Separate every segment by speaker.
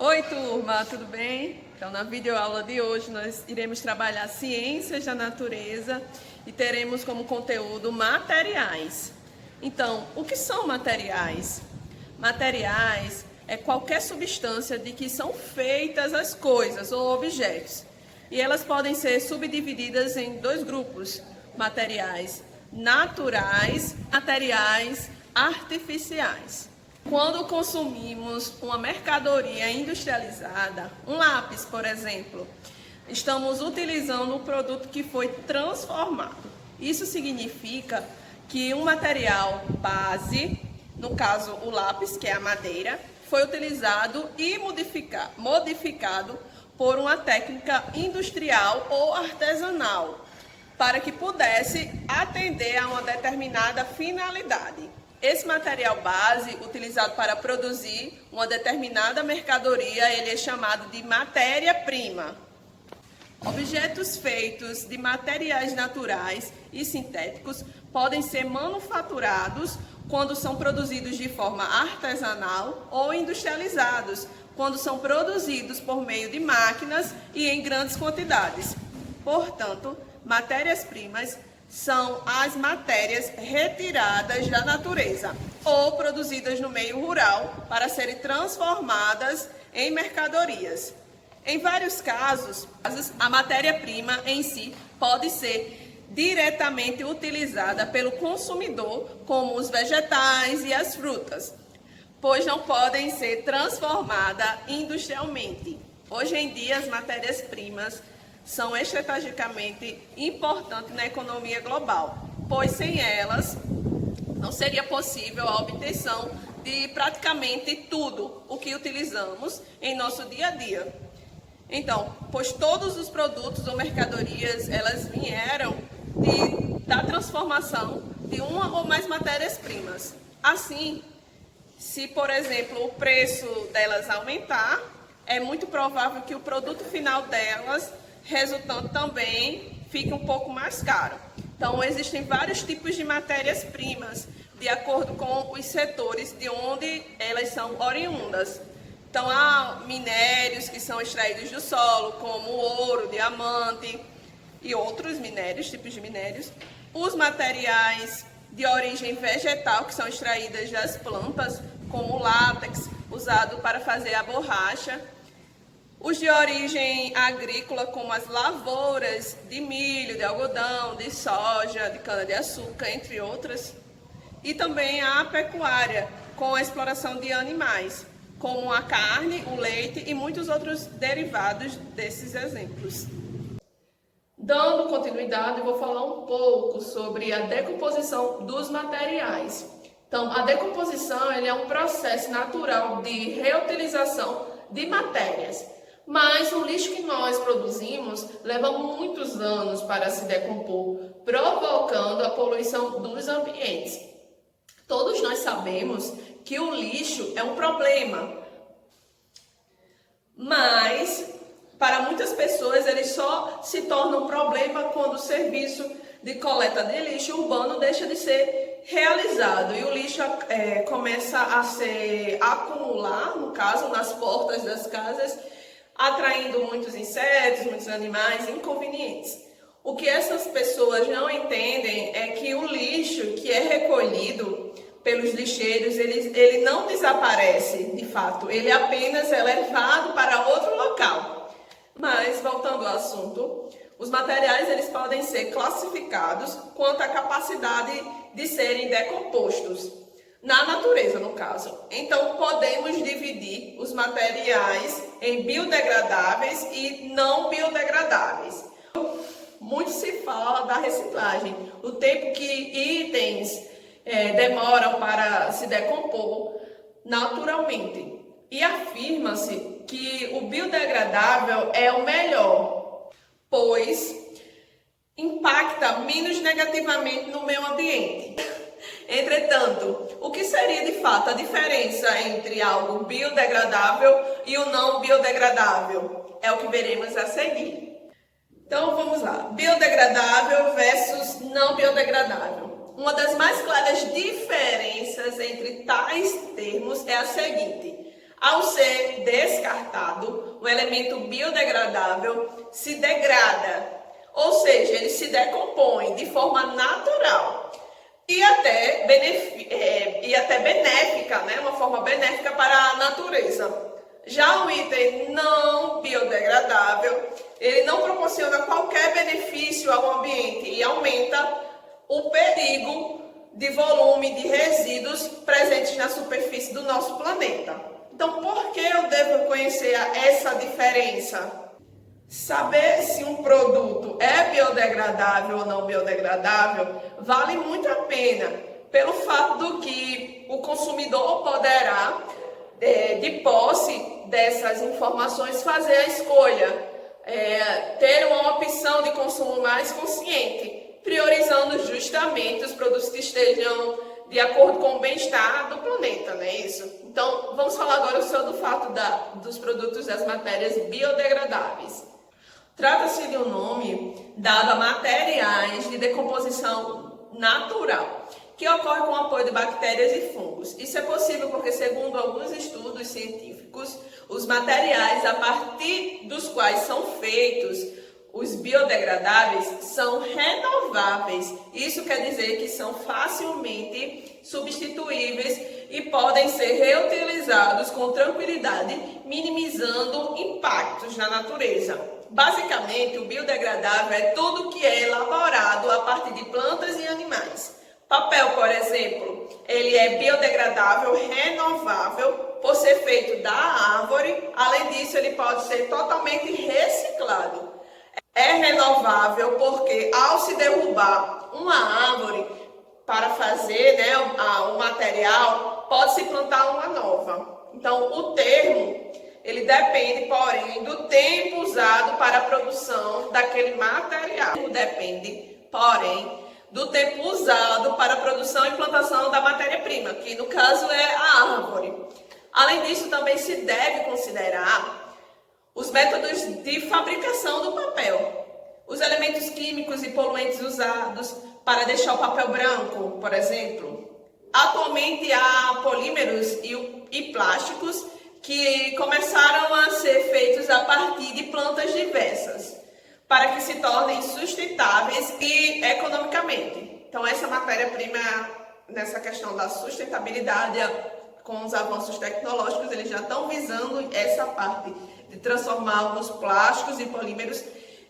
Speaker 1: Oi, turma, tudo bem? Então, na videoaula de hoje, nós iremos trabalhar ciências da natureza e teremos como conteúdo materiais. Então, o que são materiais? Materiais é qualquer substância de que são feitas as coisas ou objetos. E elas podem ser subdivididas em dois grupos: materiais naturais, materiais artificiais. Quando consumimos uma mercadoria industrializada, um lápis, por exemplo, estamos utilizando um produto que foi transformado. Isso significa que um material base, no caso o lápis, que é a madeira, foi utilizado e modificado por uma técnica industrial ou artesanal, para que pudesse atender a uma determinada finalidade. Esse material base, utilizado para produzir uma determinada mercadoria, ele é chamado de matéria-prima. Objetos feitos de materiais naturais e sintéticos podem ser manufaturados quando são produzidos de forma artesanal ou industrializados, quando são produzidos por meio de máquinas e em grandes quantidades. Portanto, matérias-primas são as matérias retiradas da natureza ou produzidas no meio rural para serem transformadas em mercadorias. Em vários casos, a matéria-prima em si pode ser diretamente utilizada pelo consumidor, como os vegetais e as frutas, pois não podem ser transformadas industrialmente. Hoje em dia, as matérias-primas são estrategicamente importantes na economia global, pois sem elas não seria possível a obtenção de praticamente tudo o que utilizamos em nosso dia a dia. Então, pois todos os produtos ou mercadorias, elas vieram da transformação de uma ou mais matérias-primas. Assim, se, por exemplo, o preço delas aumentar, é muito provável que o produto final delas resultante também fica um pouco mais caro. Então, existem vários tipos de matérias-primas, de acordo com os setores de onde elas são oriundas. Então, há minérios que são extraídos do solo, como o ouro, diamante e outros minérios, tipos de minérios. Os materiais de origem vegetal, que são extraídos das plantas, como o látex, usado para fazer a borracha. Os de origem agrícola, como as lavouras de milho, de algodão, de soja, de cana-de-açúcar, entre outras. E também a pecuária, com a exploração de animais, como a carne, o leite e muitos outros derivados desses exemplos. Dando continuidade, eu vou falar um pouco sobre a decomposição dos materiais. Então, a decomposição é um processo natural de reutilização de matérias. Mas o lixo que nós produzimos leva muitos anos para se decompor, provocando a poluição dos ambientes. Todos nós sabemos que o lixo é um problema, mas para muitas pessoas ele só se torna um problema quando o serviço de coleta de lixo urbano deixa de ser realizado e o lixo começa a se acumular, no caso, nas portas das casas, atraindo muitos insetos, muitos animais inconvenientes. O que essas pessoas não entendem é que o lixo que é recolhido pelos lixeiros, ele não desaparece de fato, ele apenas é levado para outro local. Mas, voltando ao assunto, os materiais eles podem ser classificados quanto à capacidade de serem decompostos, na natureza, no caso. Então, podemos dividir os materiais em biodegradáveis e não biodegradáveis. Muito se fala da reciclagem, o tempo que itens demoram para se decompor naturalmente. E afirma-se que o biodegradável é o melhor, pois impacta menos negativamente no meio ambiente. Entretanto, o que seria de fato a diferença entre algo biodegradável e o não biodegradável? É o que veremos a seguir. Então vamos lá, biodegradável versus não biodegradável. Uma das mais claras diferenças entre tais termos é a seguinte: Ao ser descartado, o elemento biodegradável se degrada, ou seja, ele se decompõe de forma natural e até benéfica, né? Uma forma benéfica para a natureza. Já o item não biodegradável, ele não proporciona qualquer benefício ao ambiente e aumenta o perigo de volume de resíduos presentes na superfície do nosso planeta. Então, por que eu devo conhecer essa diferença? Saber se um produto é biodegradável ou não biodegradável vale muito a pena, pelo fato do que o consumidor poderá, de posse dessas informações, fazer a escolha, ter uma opção de consumo mais consciente, priorizando justamente os produtos que estejam de acordo com o bem-estar do planeta, não é isso? Então, vamos falar agora sobre o fato dos produtos das matérias biodegradáveis. Trata-se de um nome dado a materiais de decomposição natural, que ocorre com o apoio de bactérias e fungos. Isso é possível porque, segundo alguns estudos científicos, os materiais a partir dos quais são feitos os biodegradáveis são renováveis. Isso quer dizer que são facilmente substituíveis e podem ser reutilizados com tranquilidade, minimizando impactos na natureza. Basicamente, o biodegradável é tudo que é elaborado a partir de plantas e animais. Papel, por exemplo, ele é biodegradável, renovável, por ser feito da árvore. Além disso, ele pode ser totalmente reciclado. É renovável porque, ao se derrubar uma árvore para fazer, né, o material, pode-se plantar uma nova. Então, o termo, ele depende, porém, do tempo usado para a produção daquele material. Depende, porém, do tempo usado para a produção e plantação da matéria-prima, que no caso é a árvore. Além disso, também se deve considerar os métodos de fabricação do papel, os elementos químicos e poluentes usados para deixar o papel branco, por exemplo. Atualmente há polímeros e plásticos que começaram a ser feitos a partir de plantas diversas, para que se tornem sustentáveis e economicamente. Então, essa matéria-prima, nessa questão da sustentabilidade, com os avanços tecnológicos, eles já estão visando essa parte de transformar alguns plásticos e polímeros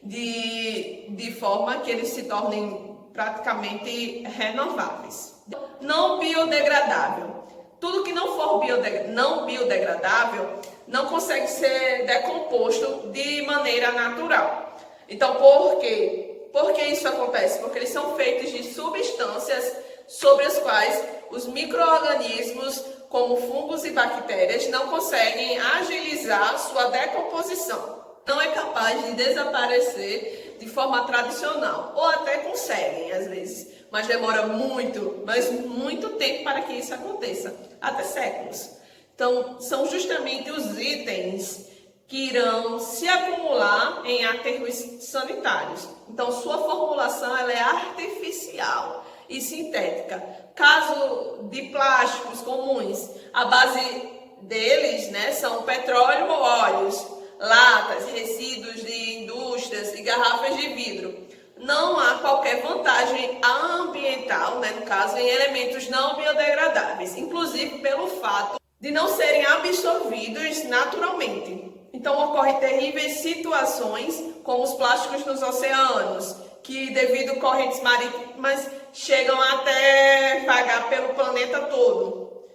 Speaker 1: de forma que eles se tornem praticamente renováveis. Não biodegradável. Tudo que não for não biodegradável não consegue ser decomposto de maneira natural. Então, por quê? Por que isso acontece? Porque eles são feitos de substâncias sobre as quais os micro-organismos, como fungos e bactérias, não conseguem agilizar sua decomposição. Não é capaz de desaparecer de forma tradicional, ou até conseguem às vezes, mas demora muito, mas muito tempo para que isso aconteça, até séculos. Então, são justamente os itens que irão se acumular em aterros sanitários. Então, sua formulação ela é artificial e sintética. Caso de plásticos comuns, a base deles, né, são petróleo ou óleos, latas, resíduos de indústrias e garrafas de vidro. Não há qualquer vantagem ambiental, né, no caso, em elementos não biodegradáveis, inclusive pelo fato de não serem absorvidos naturalmente. Então, ocorrem terríveis situações, como os plásticos nos oceanos, que devido a correntes marítimas chegam até vagar pelo planeta todo.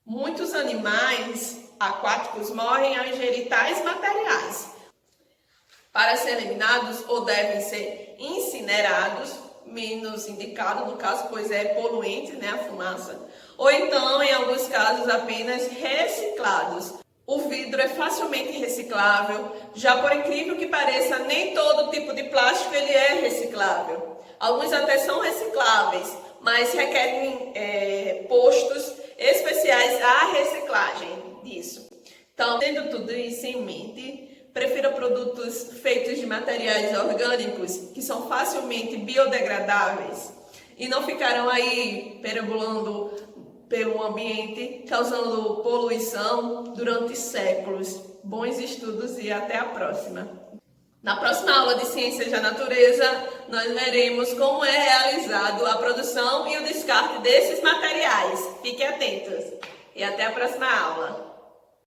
Speaker 1: Muitos animais aquáticos morrem ao ingerir tais materiais. Para serem eliminados ou devem ser incinerados, menos indicado no caso, pois é poluente, né, a fumaça, ou então, em alguns casos, apenas reciclados. O vidro é facilmente reciclável, já por incrível que pareça, nem todo tipo de plástico ele é reciclável. Alguns até são recicláveis, mas requerem postos especiais à reciclagem disso. Então, tendo tudo isso em mente, prefira produtos feitos de materiais orgânicos que são facilmente biodegradáveis e não ficarão aí perambulando pelo ambiente, causando poluição durante séculos. Bons estudos e até a próxima! Na próxima aula de Ciências da Natureza, nós veremos como é realizado a produção e o descarte desses materiais. Fiquem atentos e até a próxima aula!